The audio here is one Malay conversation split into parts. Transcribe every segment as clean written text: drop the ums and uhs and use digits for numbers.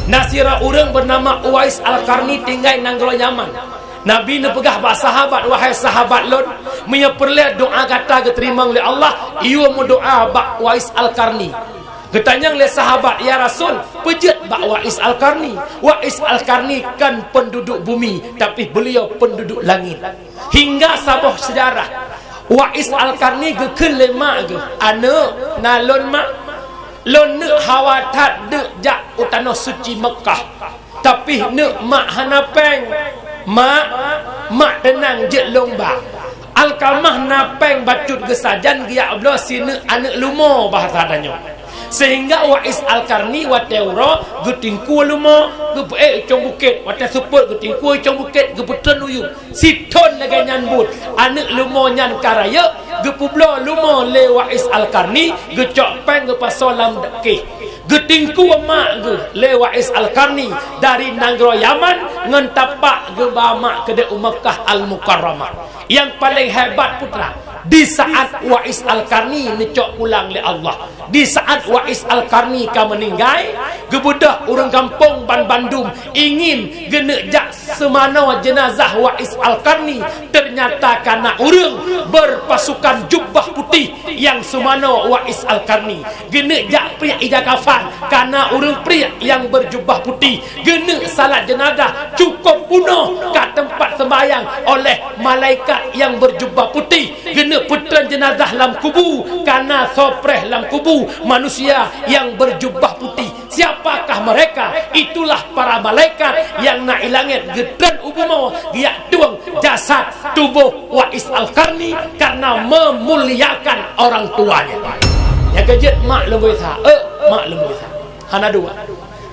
Nasira orang bernama Uwais Al-Qarni tinggal Nanggolo Yaman. Nabi ne pegah bak sahabat, wahai sahabat Lot, punya perlihat doa kata keterima oleh Allah, ia mu doa bak Uwais Al-Qarni. Ketanya oleh sahabat, ya Rasul, pejat bak Uwais Al-Qarni. Uwais Al-Qarni kan penduduk bumi, tapi beliau penduduk langit. Hingga sabah sejarah, Uwais Al-Qarni gekun lemak ke ane nalon mak lon ne hawatat de jak utano suci Mekah, tapi ne mak hanapeng mak tenang je lomba Alkamah napeng bacut gesajan gia ablo sini anak lumo bahasa adanya. Sehingga Uwais Al-Qarni wateuro getingku lumo cong bukit wate support getingku cong bukit geputan uyu siton naga nyambut anak lumo nyan karaya gepublo lumo le Uwais Al-Qarni gecok peng gepasolam dekih getingku emak ge le Uwais Al-Qarni dari Nanggro Yaman ngentapak ge bamak ke Mekah Al-Mukarramah. Yang paling hebat putra, di saat Uwais Al-Qarni necok pulang le Allah, di saat Uwais Al-Qarni ka meninggal, gebudah orang kampung Bandung ingin genejak semana jenazah Uwais Al-Qarni, ternyata karena orang berpasukan jubah putih yang semana Uwais Al-Qarni genejak pria ija kafan karena orang pria yang berjubah putih gene salat jenazah cukup bunuh ke tempat sembahyang oleh malaikat yang berjubah putih gene putran jenazah dalam kubu karena sopreh dalam kubu manusia yang berjubah putih. Siapakah mereka? Itulah para malaikat yang nak ilangit gedran ubumo dia tuang jasad tubuh Uwais Al-Qarni karena memuliakan orang tuanya. Ya kejut mak lembui tha mak lembui tha hana dua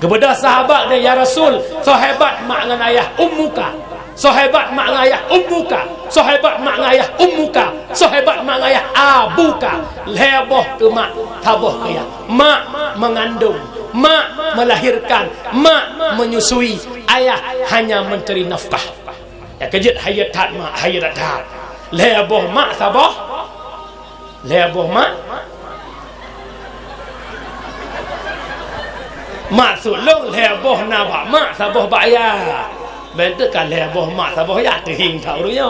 kepada sahabat dia, ya Rasul, sahabat mak ngan ayah ummuka, sahabat mak ngan ayah ummuka, sahabat mak ngan ayah ummuka, sahabat mak ngan ayah abuka. Leboh ke mak taboh ke ya. Mak mengandung, mak melahirkan, mak menyusui, ayah hanya mencari nafkah. Ya kejut hayat tat mak hayat tat. Leboh mak taboh, leboh mak sulung leboh nabak mak saboh bayar. Benda kan leboh mak saboh ya tehing taurunya.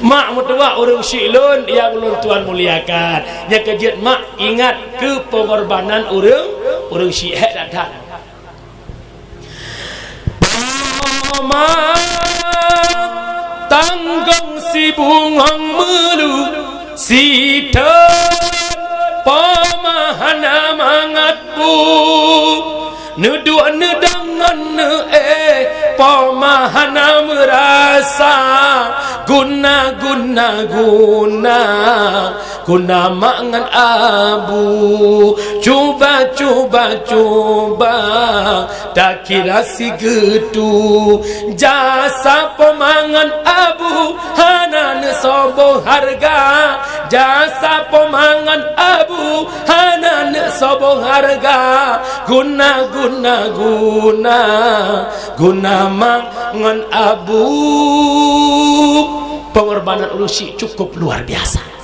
Mak mutua orang syilun yang ulun Tuhan muliakan. Yang kejut mak ingat ke pengorbanan orang syiah datang. Mak tanggung si bungang melu si pamahana mangatku nedua nedangan pamahana merasa guna mangan abu coba tak kira si getu jasa pemangan abu hana sobo harga jasa pemangan abu hana sobo harga guna mangan abu. Pengorbanan ulusi cukup luar biasa.